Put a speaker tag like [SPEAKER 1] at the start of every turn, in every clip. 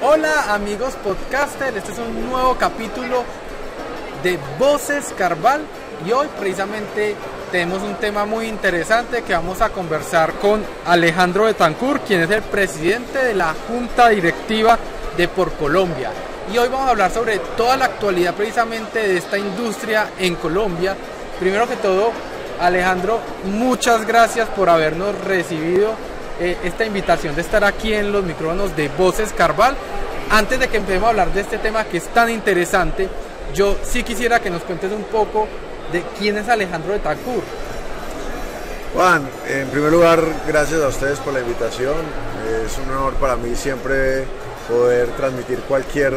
[SPEAKER 1] Hola amigos podcasters, este es un nuevo capítulo de Voces Carval y hoy precisamente tenemos un tema muy interesante que vamos a conversar con Alejandro Betancourt, quien es el presidente de la Junta Directiva de PorColombia. Y hoy vamos a hablar sobre toda la actualidad precisamente de esta industria en Colombia. Primero que todo, Alejandro, muchas gracias por habernos recibido esta invitación de estar aquí en los micrófonos de Voces Carval. Antes de que empecemos a hablar de este tema que es tan interesante, yo sí quisiera que nos cuentes un poco de quién es Alejandro Betancourt.
[SPEAKER 2] Juan, en primer lugar, gracias a ustedes por la invitación. Es un honor para mí siempre poder transmitir cualquier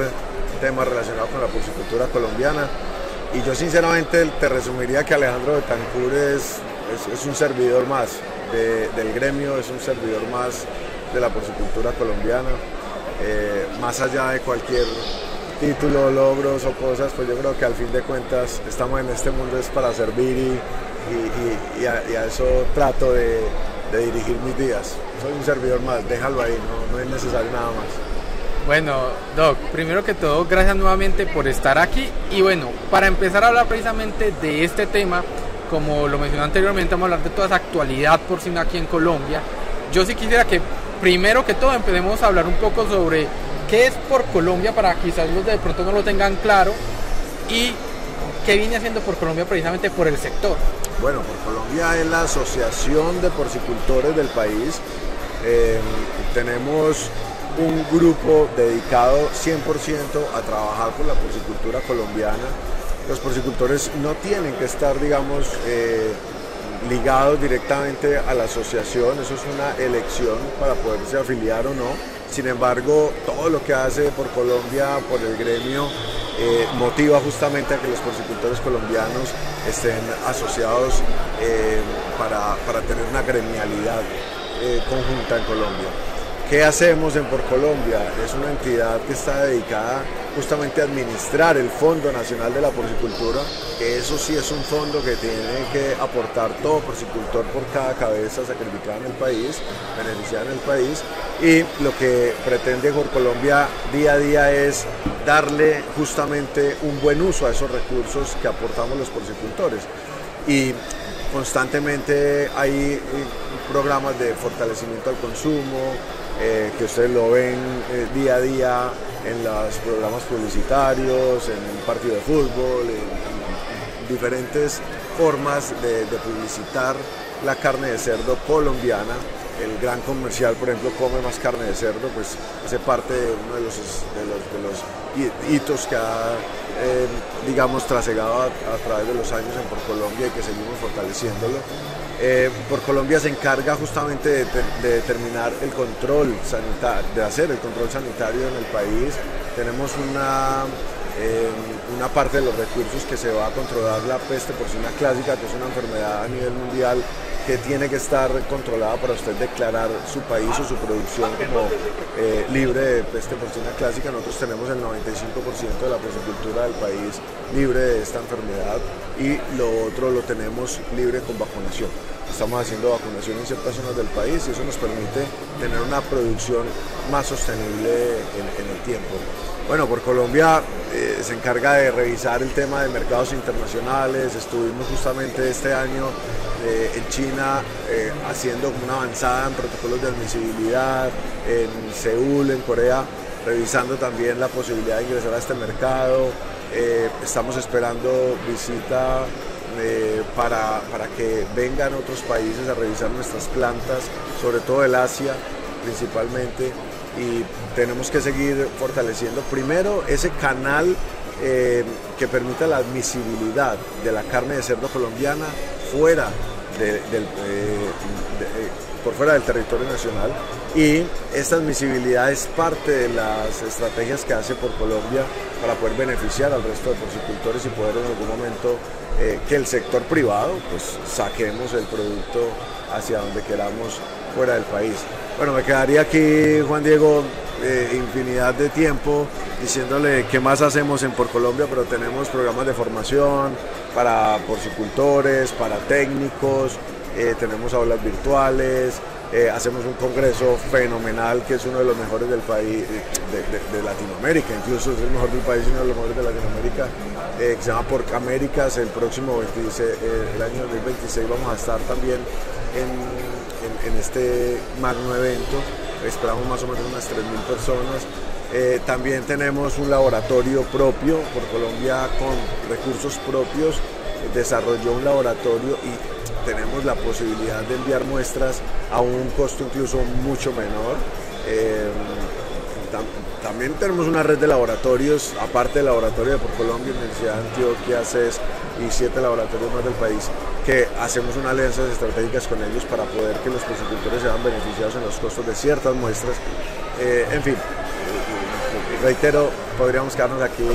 [SPEAKER 2] tema relacionado con la porcicultura colombiana. Y yo sinceramente te resumiría que Alejandro Betancourt es un servidor más del gremio, es un servidor más de la porcicultura colombiana. Más allá de cualquier título, logros o cosas, pues yo creo que al fin de cuentas estamos en este mundo es para servir y a eso trato de dirigir mis días. Soy un servidor más, déjalo ahí, no es necesario nada más.
[SPEAKER 1] Bueno, Doc, primero que todo, gracias nuevamente por estar aquí. Y bueno, para empezar a hablar precisamente de este tema, como lo mencioné anteriormente, vamos a hablar de toda esa actualidad porcina aquí en Colombia. Yo sí quisiera que, primero que todo, empecemos a hablar un poco sobre qué es PorColombia, para quizás los de pronto no lo tengan claro, y qué viene haciendo PorColombia precisamente por el sector.
[SPEAKER 2] Bueno, PorColombia es la asociación de porcicultores del país. Tenemos un grupo dedicado 100% a trabajar por la porcicultura colombiana. Los porcicultores no tienen que estar, digamos, ligados directamente a la asociación, eso es una elección para poderse afiliar o no. Sin embargo, todo lo que hace PorColombia, por el gremio, motiva justamente a que los porcicultores colombianos estén asociados para tener una gremialidad conjunta en Colombia. ¿Qué hacemos en PorColombia? Es una entidad que está dedicada justamente a administrar el Fondo Nacional de la Porcicultura, que eso sí es un fondo que tiene que aportar todo porcicultor por cada cabeza sacrificada en el país, beneficiada en el país, y lo que pretende PorColombia día a día es darle justamente un buen uso a esos recursos que aportamos los porcicultores. Y constantemente hay programas de fortalecimiento al consumo, que ustedes lo ven día a día en los programas publicitarios, en el partido de fútbol, en diferentes formas de publicitar la carne de cerdo colombiana. El gran comercial, por ejemplo, Come Más Carne de Cerdo, pues hace parte de uno de los hitos que ha, digamos, trasegado a través de los años en PorColombia y que seguimos fortaleciéndolo. PorColombia se encarga justamente de determinar el control sanitario, de hacer el control sanitario en el país. Tenemos una parte de los recursos que se va a controlar la peste porcina clásica, que es una enfermedad a nivel mundial que tiene que estar controlada para usted declarar su país o su producción como libre de peste porcina clásica. Nosotros tenemos el 95% de la porcicultura del país libre de esta enfermedad y lo otro lo tenemos libre con vacunación. Estamos haciendo vacunación en ciertas zonas del país y eso nos permite tener una producción más sostenible en el tiempo. Bueno, PorColombia se encarga de revisar el tema de mercados internacionales. Estuvimos justamente este año en China haciendo una avanzada en protocolos de admisibilidad, en Seúl, en Corea, revisando también la posibilidad de ingresar a este mercado. Estamos esperando visita para que vengan otros países a revisar nuestras plantas, sobre todo del Asia principalmente, y tenemos que seguir fortaleciendo primero ese canal que permita la admisibilidad de la carne de cerdo colombiana fuera por fuera del territorio nacional, y esta admisibilidad es parte de las estrategias que hace PorColombia para poder beneficiar al resto de porcicultores y poder en algún momento que el sector privado pues saquemos el producto hacia donde queramos fuera del país. Bueno, me quedaría aquí, Juan Diego, infinidad de tiempo diciéndole qué más hacemos en PorColombia, pero tenemos programas de formación para porcicultores, para técnicos, tenemos aulas virtuales, hacemos un congreso fenomenal que es uno de los mejores del país, de Latinoamérica, incluso es el mejor del país y uno de los mejores de Latinoamérica, que se llama Pork Américas. El próximo 26, el año 2026 vamos a estar también en este magno evento. Esperamos más o menos unas 3.000 personas. También tenemos un laboratorio propio. Por Colombia, con recursos propios, desarrolló un laboratorio y tenemos la posibilidad de enviar muestras a un costo incluso mucho menor. También tenemos una red de laboratorios, aparte del laboratorio de Por Colombia, Universidad de Antioquia, CES y 7 laboratorios más del país, que hacemos unas alianzas estratégicas con ellos para poder que los porcicultores sean beneficiados en los costos de ciertas muestras. En fin, reitero, podríamos quedarnos aquí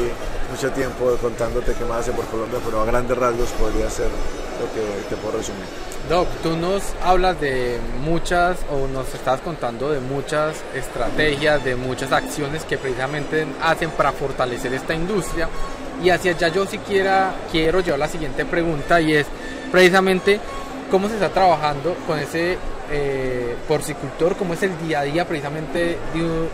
[SPEAKER 2] mucho tiempo contándote qué más hace Por Colombia, pero a grandes rasgos podría ser lo que te puedo resumir.
[SPEAKER 1] Doc, tú nos hablas de muchas, o nos estás contando de muchas estrategias, de muchas acciones que precisamente hacen para fortalecer esta industria, y hacia allá yo quiero llevar la siguiente pregunta, y es precisamente cómo se está trabajando con ese porcicultor, cómo es el día a día precisamente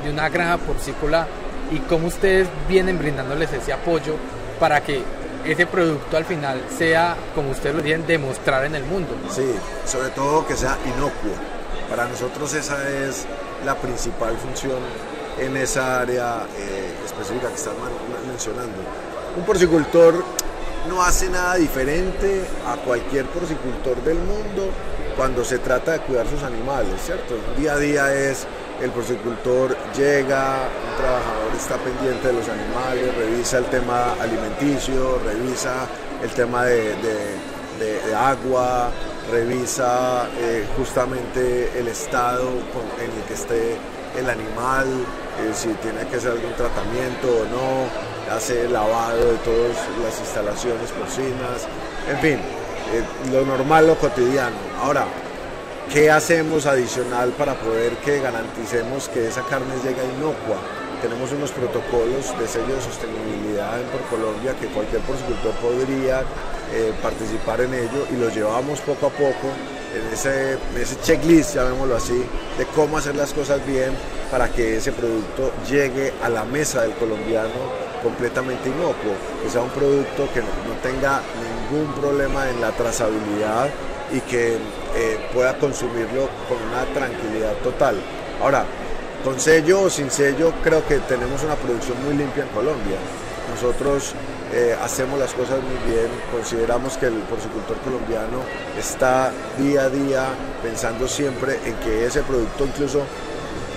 [SPEAKER 1] de una granja porcícola, y cómo ustedes vienen brindándoles ese apoyo para que ese producto al final sea, como ustedes lo dicen, demostrar en el mundo.
[SPEAKER 2] Sí, sobre todo que sea inocuo. Para nosotros esa es la principal función en esa área específica que estás mencionando. Un porcicultor no hace nada diferente a cualquier porcicultor del mundo cuando se trata de cuidar sus animales, ¿cierto? Día a día es el porcicultor llega, un trabajador está pendiente de los animales, revisa el tema alimenticio, revisa el tema de agua, revisa justamente el estado en el que esté el animal, si tiene que hacer algún tratamiento o no, hace lavado de todas las instalaciones porcinas, en fin, lo normal, lo cotidiano. Ahora, ¿qué hacemos adicional para poder que garanticemos que esa carne llegue inocua? Tenemos unos protocolos de sello de sostenibilidad en Por Colombia que cualquier porcicultor podría participar en ello, y los llevamos poco a poco en ese checklist, llamémoslo así, de cómo hacer las cosas bien para que ese producto llegue a la mesa del colombiano completamente inocuo, que sea un producto que no tenga ningún problema en la trazabilidad y que pueda consumirlo con una tranquilidad total. Ahora, con sello o sin sello, creo que tenemos una producción muy limpia en Colombia. Nosotros hacemos las cosas muy bien, consideramos que el porcicultor colombiano está día a día pensando siempre en que ese producto, incluso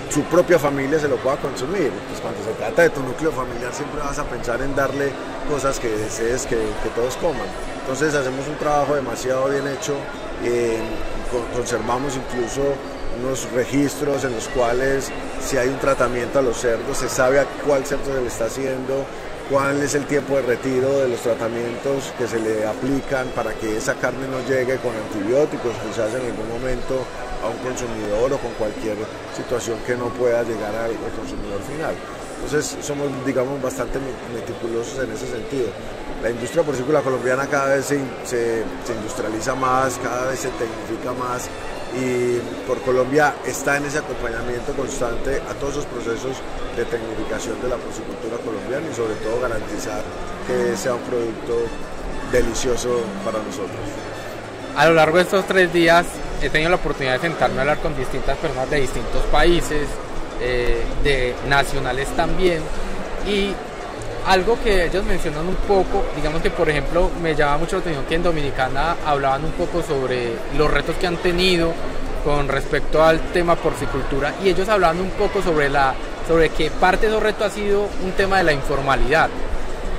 [SPEAKER 2] su propia familia, se lo pueda consumir. Pues cuando se trata de tu núcleo familiar siempre vas a pensar en darle cosas que desees que todos coman. Entonces hacemos un trabajo demasiado bien hecho, conservamos incluso unos registros en los cuales si hay un tratamiento a los cerdos, se sabe a cuál cerdo se le está haciendo, cuál es el tiempo de retiro de los tratamientos que se le aplican para que esa carne no llegue con antibióticos, quizás en algún momento a un consumidor o con cualquier situación que no pueda llegar al consumidor final. Entonces somos, digamos, bastante meticulosos en ese sentido. La industria porcícola colombiana cada vez se industrializa más, cada vez se tecnifica más, y Por Colombia está en ese acompañamiento constante a todos esos procesos de tecnificación de la porcicultura colombiana, y sobre todo garantizar que sea un producto delicioso para nosotros.
[SPEAKER 1] A lo largo de estos 3 días he tenido la oportunidad de sentarme a hablar con distintas personas de distintos países, de nacionales también, y algo que ellos mencionan un poco, digamos que por ejemplo me llama mucho la atención que en Dominicana hablaban un poco sobre los retos que han tenido con respecto al tema porcicultura, y ellos hablaban un poco sobre que parte de esos retos ha sido un tema de la informalidad.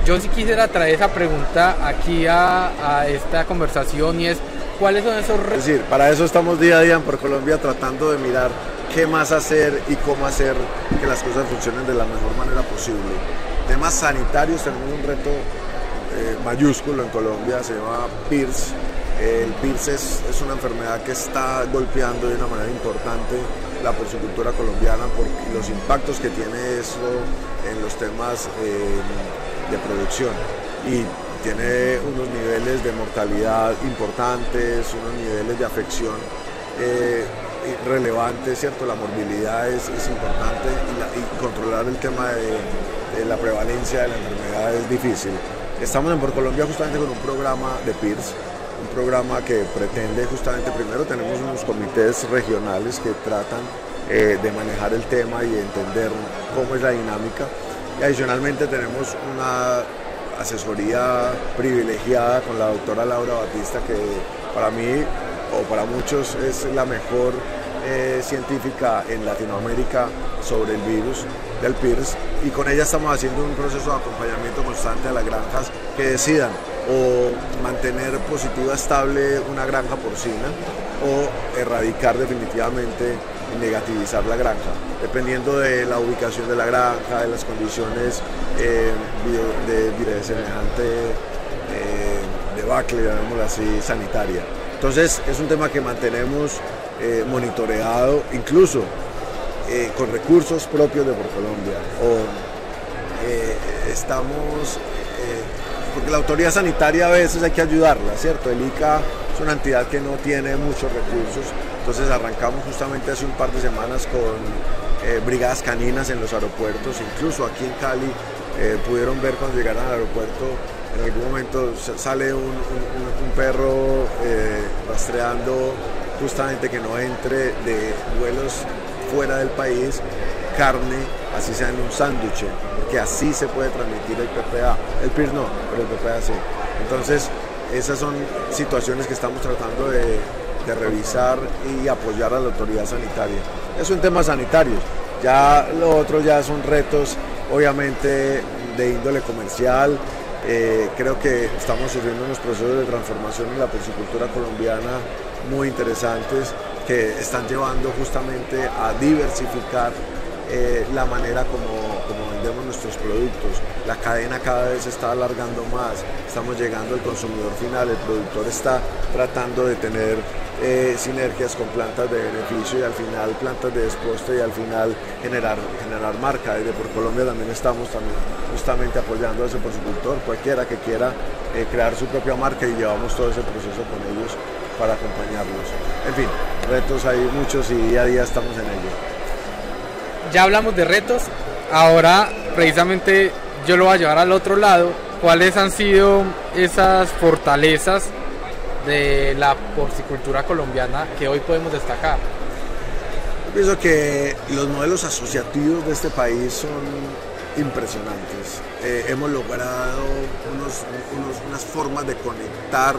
[SPEAKER 1] Yo sí quisiera traer esa pregunta aquí a esta conversación, y es ¿cuáles son esos retos?
[SPEAKER 2] Es decir, para eso estamos día a día en Por Colombia tratando de mirar qué más hacer y cómo hacer que las cosas funcionen de la mejor manera posible. Temas sanitarios, tenemos un reto mayúsculo en Colombia, se llama PIRS. El PIRS es una enfermedad que está golpeando de una manera importante la porcicultura colombiana por los impactos que tiene eso en los temas de producción, y tiene unos niveles de mortalidad importantes, unos niveles de afección relevante, ¿cierto? La morbilidad es importante y controlar el tema de la prevalencia de la enfermedad es difícil. Estamos en PorColombia justamente con un programa de PIRS, un programa que pretende justamente, primero tenemos unos comités regionales que tratan de manejar el tema y entender cómo es la dinámica, y adicionalmente tenemos una asesoría privilegiada con la doctora Laura Batista, que para mí o para muchos es la mejor científica en Latinoamérica sobre el virus del PIRS, y con ella estamos haciendo un proceso de acompañamiento constante a las granjas que decidan o mantener positiva estable una granja porcina o erradicar definitivamente y negativizar la granja, dependiendo de la ubicación de la granja, de las condiciones de semejante debacle, llamémoslo así, sanitaria. Entonces es un tema que mantenemos monitoreado, incluso con recursos propios de PorColombia. Estamos, porque la autoridad sanitaria a veces hay que ayudarla, ¿cierto? El ICA es una entidad que no tiene muchos recursos, entonces arrancamos justamente hace un par de semanas con brigadas caninas en los aeropuertos, incluso aquí en Cali pudieron ver cuando llegaron al aeropuerto, en algún momento sale un perro rastreando justamente que no entre de vuelos fuera del país carne, así sea en un sándwich, porque así se puede transmitir el PPA. El PIRS no, pero el PPA sí. Entonces, esas son situaciones que estamos tratando de revisar y apoyar a la autoridad sanitaria. Es un tema sanitario. Ya lo otro ya son retos, obviamente, de índole comercial. Creo que estamos sufriendo unos procesos de transformación en la porcicultura colombiana muy interesantes que están llevando justamente a diversificar la manera como vendemos nuestros productos. La cadena cada vez se está alargando más, estamos llegando al consumidor final, el productor está tratando de tener sinergias con plantas de beneficio y al final plantas de desposte y al final generar marca. Desde PorColombia también estamos justamente apoyando a ese porcicultor, cualquiera que quiera crear su propia marca, y llevamos todo ese proceso con ellos para acompañarlos. En fin, retos hay muchos y día a día estamos en ello.
[SPEAKER 1] Ya hablamos de retos, ahora precisamente yo lo voy a llevar al otro lado. ¿Cuáles han sido esas fortalezas de la porcicultura colombiana que hoy podemos destacar?
[SPEAKER 2] Yo pienso que los modelos asociativos de este país son impresionantes. Hemos logrado unas formas de conectar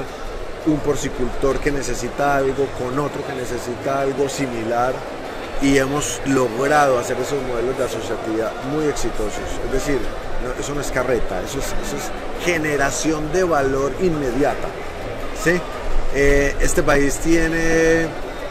[SPEAKER 2] un porcicultor que necesita algo con otro que necesita algo similar, y hemos logrado hacer esos modelos de asociatividad muy exitosos. Es decir, eso no es carreta, eso es generación de valor inmediata, ¿sí? Este país tiene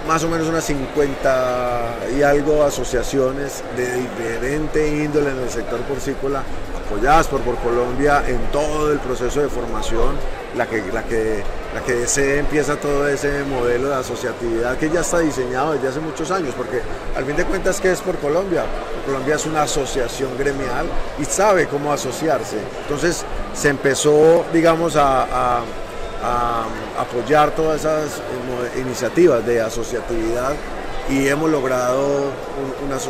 [SPEAKER 2] más o menos unas 50 y algo asociaciones de diferente índole en el sector porcícola, apoyadas por PorColombia en todo el proceso de formación. La que desee empieza todo ese modelo de asociatividad que ya está diseñado desde hace muchos años, porque al fin de cuentas, ¿qué es PorColombia? PorColombia es una asociación gremial y sabe cómo asociarse. Entonces se empezó, digamos, a apoyar todas esas iniciativas de asociatividad, y hemos logrado unas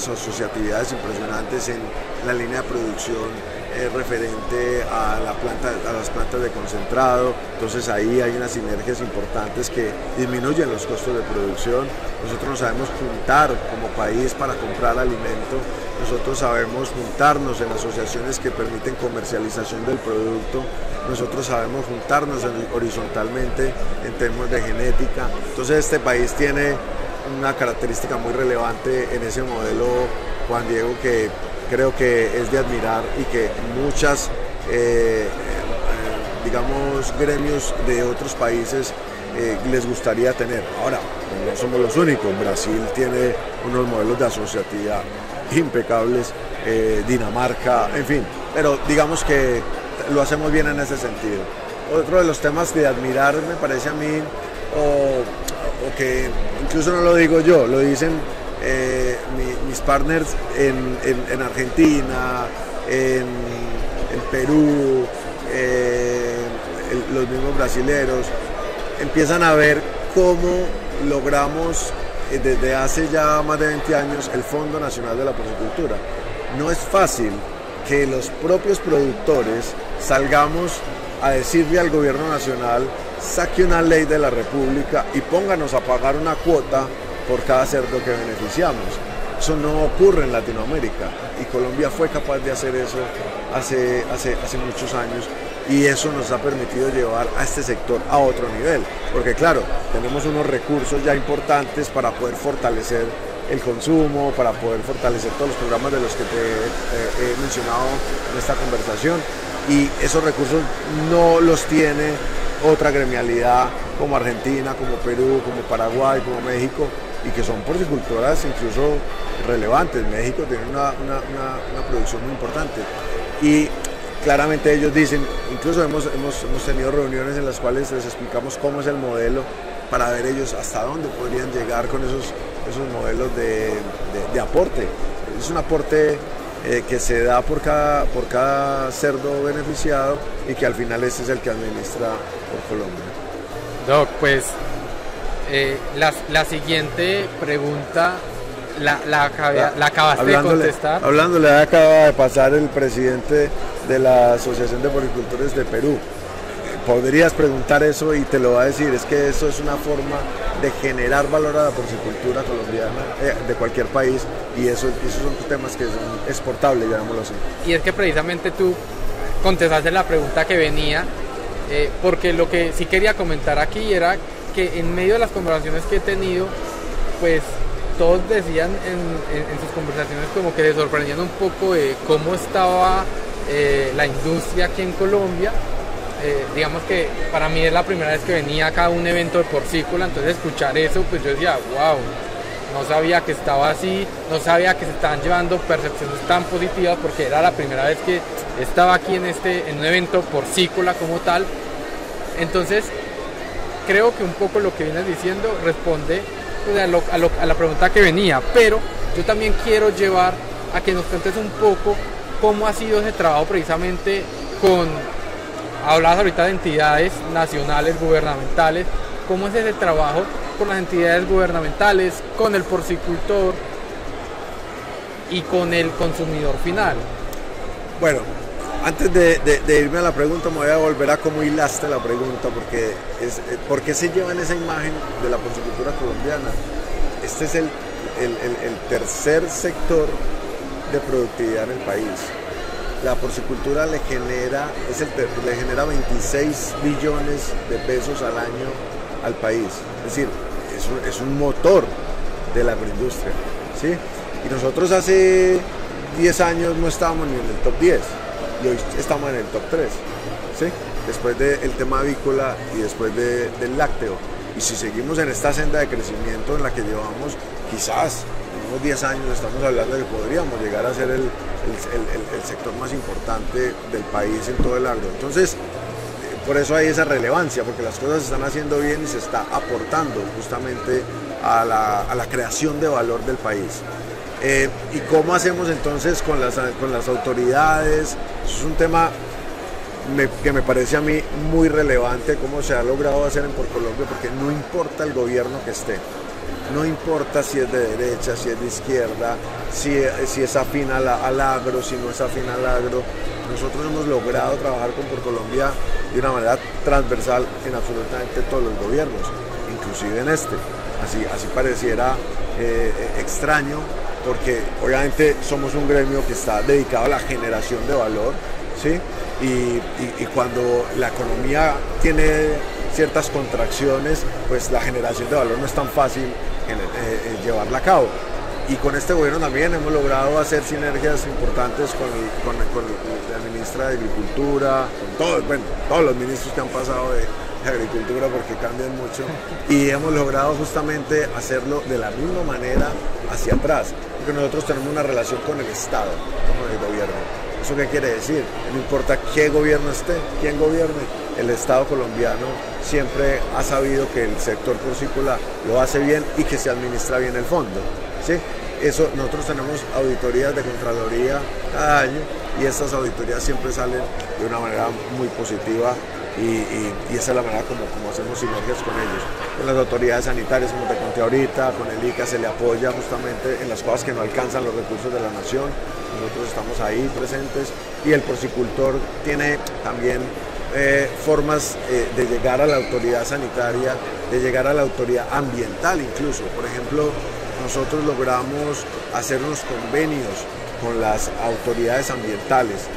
[SPEAKER 2] asociatividades impresionantes en la línea de producción referente a las plantas de concentrado. Entonces ahí hay unas sinergias importantes que disminuyen los costos de producción. Nosotros nos sabemos juntar como país para comprar alimento, nosotros sabemos juntarnos en asociaciones que permiten comercialización del producto, nosotros sabemos juntarnos horizontalmente en temas de genética. Entonces este país tiene una característica muy relevante en ese modelo, Juan Diego, que creo que es de admirar y que muchas, digamos, gremios de otros países les gustaría tener. Ahora, no somos los únicos. Brasil tiene unos modelos de asociatividad impecables, Dinamarca, en fin, pero digamos que lo hacemos bien en ese sentido. Otro de los temas de admirar, me parece a mí, o que incluso no lo digo yo, lo dicen mis partners en Argentina, en Perú, los mismos brasileros, empiezan a ver cómo logramos desde hace ya más de 20 años el Fondo Nacional de la Porcicultura. No es fácil que los propios productores salgamos a decirle al gobierno nacional: saque una ley de la República y pónganos a pagar una cuota por cada cerdo que beneficiamos. Eso no ocurre en Latinoamérica, y Colombia fue capaz de hacer eso hace muchos años, y eso nos ha permitido llevar a este sector a otro nivel, porque claro, tenemos unos recursos ya importantes para poder fortalecer el consumo, para poder fortalecer todos los programas de los que te he mencionado en esta conversación, y esos recursos no los tiene otra gremialidad como Argentina, como Perú, como Paraguay, como México, y que son porcicultoras incluso relevantes. México tiene una producción muy importante, y claramente ellos dicen, incluso hemos tenido reuniones en las cuales les explicamos cómo es el modelo, para ver ellos hasta dónde podrían llegar con esos modelos de aporte. Es un aporte que se da por cada cerdo beneficiado, y que al final este es el que administra por Colombia.
[SPEAKER 1] Doc, pues la siguiente pregunta la acabaste de contestar.
[SPEAKER 2] Hablándole, acaba de pasar el presidente de la Asociación de Porcicultores de Perú. Podrías preguntar eso y te lo va a decir. Es que eso es una forma de generar valor a la porcicultura colombiana, de cualquier país, y esos son temas que son exportables, llamémoslo así.
[SPEAKER 1] Y es que precisamente tú contestaste la pregunta que venía, porque lo que sí quería comentar aquí era que en medio de las conversaciones que he tenido, pues todos decían en sus conversaciones como que les sorprendían un poco de cómo estaba la industria aquí en Colombia. Digamos que para mí es la primera vez que venía acá a un evento de porcícola, entonces escuchar eso, pues yo decía, wow, no sabía que estaba así, no sabía que se estaban llevando percepciones tan positivas, porque era la primera vez que estaba aquí en un evento porcícola como tal. Entonces creo que un poco lo que vienes diciendo responde pues, a la pregunta que venía, pero yo también quiero llevar a que nos cuentes un poco cómo ha sido ese trabajo precisamente hablabas ahorita de entidades nacionales, gubernamentales, cómo es ese trabajo con las entidades gubernamentales, con el porcicultor y con el consumidor final.
[SPEAKER 2] Bueno, antes de irme a la pregunta, me voy a volver a cómo hilaste la pregunta, porque ¿por qué se llevan esa imagen de la porcicultura colombiana? Este es el tercer sector de productividad en el país. La porcicultura le genera 26 billones de pesos al año al país. Es decir, es un motor de la agroindustria, ¿sí? Y nosotros hace 10 años no estábamos ni en el top 10, y hoy estamos en el top 3, ¿sí? Después del tema avícola y después del lácteo. Y si seguimos en esta senda de crecimiento en la que llevamos, quizás en unos 10 años estamos hablando de que podríamos llegar a ser el sector más importante del país en todo el agro. Entonces, por eso hay esa relevancia, porque las cosas se están haciendo bien y se está aportando justamente a la creación de valor del país. ¿Y cómo hacemos entonces con las autoridades? Eso es un tema que me parece a mí muy relevante, cómo se ha logrado hacer en PorColombia, porque no importa el gobierno que esté, no importa si es de derecha, si es de izquierda, si es afín al agro, si no es afín al agro. Nosotros hemos logrado trabajar con PorColombia de una manera transversal en absolutamente todos los gobiernos, inclusive en este. Así pareciera extraño, porque obviamente somos un gremio que está dedicado a la generación de valor, ¿sí? Y cuando la economía tiene ciertas contracciones, pues la generación de valor no es tan fácil llevarla a cabo. Y con este gobierno también hemos logrado hacer sinergias importantes con la ministra de Agricultura, con todos los ministros que han pasado de Agricultura, porque cambian mucho, y hemos logrado justamente hacerlo de la misma manera hacia atrás, porque nosotros tenemos una relación con el Estado, no con el gobierno. ¿Eso qué quiere decir? No importa qué gobierno esté, quién gobierne, el Estado colombiano siempre ha sabido que el sector porcícola lo hace bien y que se administra bien el fondo, ¿sí? Eso, nosotros tenemos auditorías de Contraloría cada año, y estas auditorías siempre salen de una manera muy positiva, y esa es la manera como hacemos sinergias con ellos. con las autoridades sanitarias, como te conté ahorita, con el ICA se le apoya justamente en las cosas que no alcanzan los recursos de la nación. Nosotros estamos ahí presentes y el porcicultor tiene también formas de llegar a la autoridad sanitaria, de llegar a la autoridad ambiental incluso. Por ejemplo, nosotros logramos hacer unos convenios con las autoridades ambientales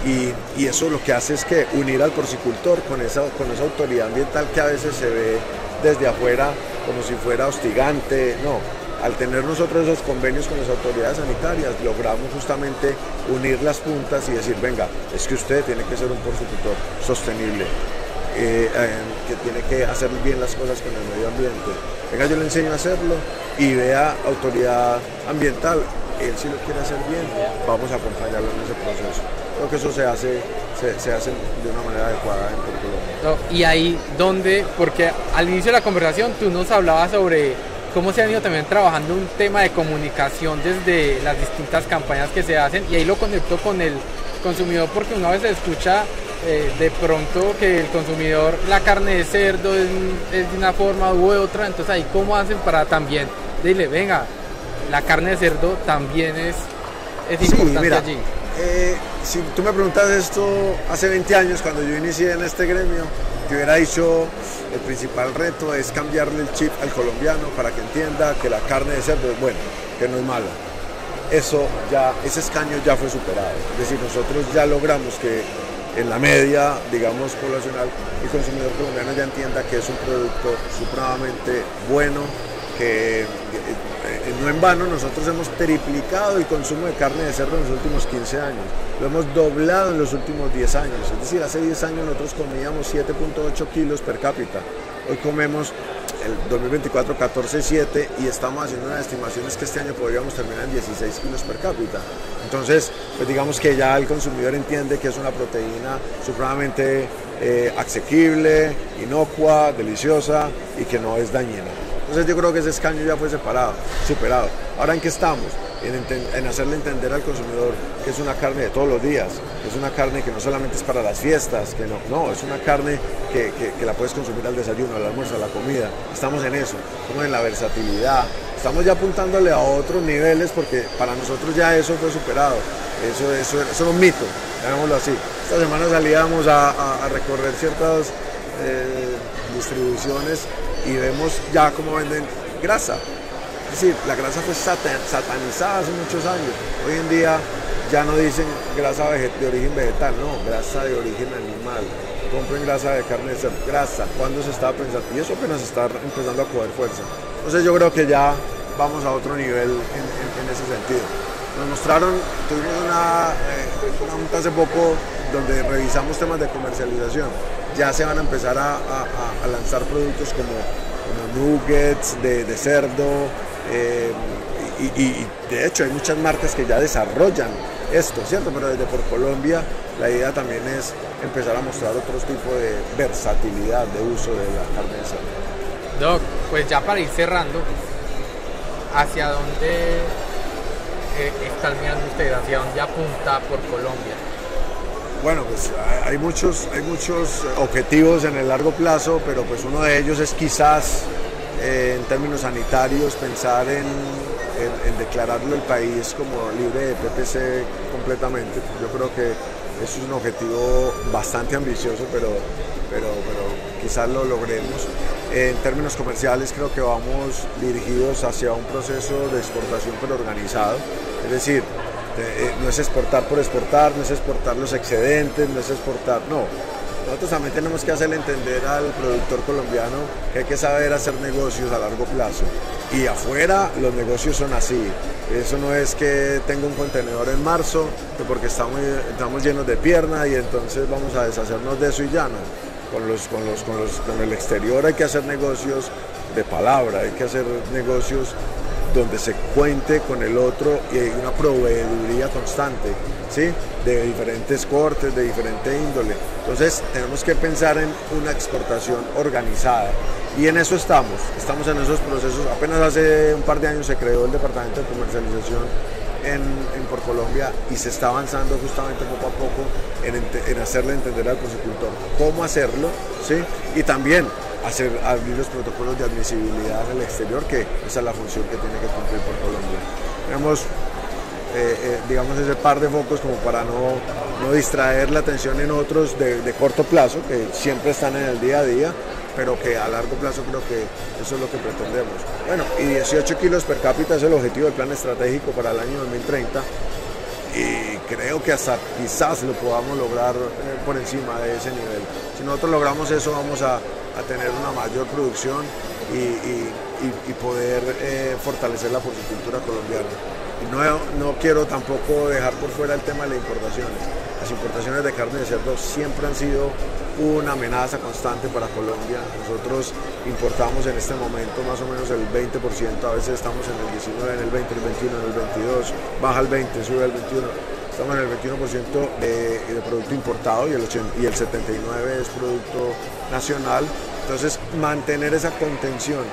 [SPEAKER 2] y eso lo que hace es que unir al porcicultor con esa autoridad ambiental que a veces se ve desde afuera como si fuera hostigante. No, al tener nosotros esos convenios con las autoridades sanitarias logramos justamente unir las puntas y decir, venga, es que usted tiene que ser un porcicultor sostenible, que tiene que hacer bien las cosas con el medio ambiente. Venga, yo le enseño a hacerlo y vea autoridad ambiental, él si lo quiere hacer bien, vamos a acompañarlo en ese proceso. Creo que eso se hace de una manera adecuada en Colombia.
[SPEAKER 1] No, y ahí donde, porque al inicio de la conversación tú nos hablabas sobre cómo se han ido también trabajando un tema de comunicación desde las distintas campañas que se hacen, y ahí lo conecto con el consumidor, porque una vez se escucha de pronto que el consumidor, la carne de cerdo es de una forma u otra, entonces ahí cómo hacen para también decirle, venga, la carne de cerdo también es importante, mira, allí.
[SPEAKER 2] Si tú me preguntas esto hace 20 años, cuando yo inicié en este gremio, te hubiera dicho, el principal reto es cambiarle el chip al colombiano para que entienda que la carne de cerdo es buena, que no es mala. Ese escaño ya fue superado. Es decir, nosotros ya logramos que en la media, digamos, poblacional, el consumidor colombiano ya entienda que es un producto supremamente bueno, que no en vano nosotros hemos triplicado el consumo de carne de cerdo en los últimos 15 años, lo hemos doblado en los últimos 10 años, es decir, hace 10 años nosotros comíamos 7.8 kilos per cápita, hoy comemos el 2024 14.7 y estamos haciendo unas estimaciones que este año podríamos terminar en 16 kilos per cápita. Entonces, pues digamos que ya el consumidor entiende que es una proteína supremamente asequible, inocua, deliciosa y que no es dañina. Entonces yo creo que ese escaño ya fue superado. Ahora, ¿en qué estamos? En hacerle entender al consumidor que es una carne de todos los días, que es una carne que no solamente es para las fiestas, que no, es una carne que la puedes consumir al desayuno, al almuerzo, a la comida. Estamos en eso, estamos en la versatilidad, estamos ya apuntándole a otros niveles porque para nosotros ya eso fue superado, eso es un mito, llamémoslo así. Esta semana salíamos a recorrer ciertas distribuciones y vemos ya cómo venden grasa. Es decir, la grasa fue satanizada hace muchos años. Hoy en día ya no dicen grasa de origen vegetal, no, grasa de origen animal. Compren grasa de carne de cerdo, grasa. ¿Cuándo se estaba pensando? Y eso apenas está empezando a coger fuerza. Entonces yo creo que ya vamos a otro nivel en ese sentido. Nos mostraron, tuvimos una junta hace poco donde revisamos temas de comercialización. Ya se van a empezar a lanzar productos como nuggets de cerdo, y de hecho hay muchas marcas que ya desarrollan esto, ¿cierto? Pero desde por Colombia la idea también es empezar a mostrar otro tipo de versatilidad de uso de la carne de cerdo.
[SPEAKER 1] Doc, pues ya para ir cerrando, ¿hacia dónde están mirando ustedes? ¿Hacia dónde apunta por Colombia?
[SPEAKER 2] Bueno, pues hay muchos objetivos en el largo plazo, pero pues uno de ellos es quizás en términos sanitarios pensar en declararlo el país como libre de PPC completamente. Yo creo que eso es un objetivo bastante ambicioso, pero quizás lo logremos. En términos comerciales creo que vamos dirigidos hacia un proceso de exportación pero organizado, es decir, no es exportar por exportar, no es exportar los excedentes, no es exportar, no. Nosotros también tenemos que hacerle entender al productor colombiano que hay que saber hacer negocios a largo plazo. Y afuera los negocios son así. Eso no es que tenga un contenedor en marzo, que porque estamos llenos de pierna y entonces vamos a deshacernos de eso y ya no. Con el exterior hay que hacer negocios de palabra, hay que hacer negocios donde se cuente con el otro y hay una proveeduría constante, ¿sí? De diferentes cortes, de diferente índole. Entonces tenemos que pensar en una exportación organizada y en eso estamos en esos procesos. Apenas hace un par de años se creó el Departamento de Comercialización en Por Colombia y se está avanzando justamente poco a poco en hacerle entender al porcicultor cómo hacerlo, ¿sí? Y también abrir los protocolos de admisibilidad en el exterior, que esa es la función que tiene que cumplir por Colombia. Tenemos digamos ese par de focos como para no distraer la atención en otros de corto plazo, que siempre están en el día a día, pero que a largo plazo creo que eso es lo que pretendemos. Bueno, y 18 kilos per cápita es el objetivo del plan estratégico para el año 2030, y creo que hasta quizás lo podamos lograr por encima de ese nivel. Si nosotros logramos eso, vamos a tener una mayor producción y poder fortalecer la porcicultura colombiana. Y no quiero tampoco dejar por fuera el tema de las importaciones. Las importaciones de carne de cerdo siempre han sido una amenaza constante para Colombia. Nosotros importamos en este momento más o menos el 20%, a veces estamos en el 19, en el 20, en el 21, en el 22, baja al 20, sube al 21. Estamos en el 21% de producto importado y el 79% es producto nacional. Entonces, mantener esa contención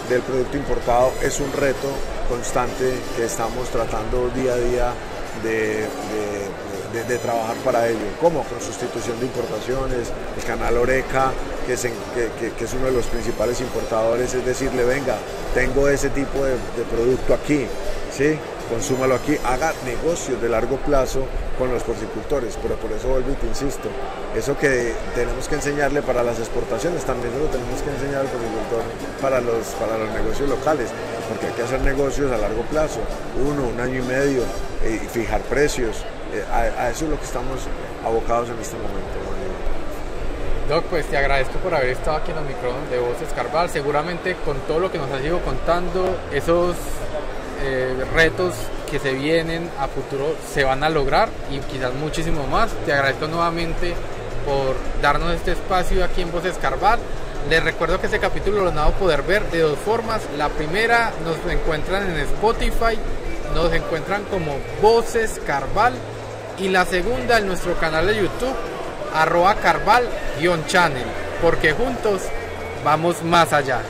[SPEAKER 2] del producto importado es un reto constante que estamos tratando día a día de trabajar para ello. ¿Cómo? Con sustitución de importaciones, el canal Oreca, que es uno de los principales importadores, es decirle, venga, tengo ese tipo de producto aquí, ¿sí? Consúmalo aquí, haga negocios de largo plazo con los porcicultores, pero por eso vuelvo y te insisto, eso que tenemos que enseñarle para las exportaciones, también lo tenemos que enseñar al porcicultor para los negocios locales, porque hay que hacer negocios a largo plazo, un año y medio, y fijar precios, a eso es lo que estamos abocados en este momento.
[SPEAKER 1] Doc, pues te agradezco por haber estado aquí en los micrófonos de Voces Carval. Seguramente con todo lo que nos has ido contando, esos retos que se vienen a futuro se van a lograr y quizás muchísimo más. Te agradezco nuevamente por darnos este espacio aquí en Voces Carval. Les recuerdo que este capítulo lo van a poder ver de dos formas. La primera, nos encuentran en Spotify, nos encuentran como Voces Carval, y la segunda en nuestro canal de YouTube @carval_channel, porque juntos vamos más allá.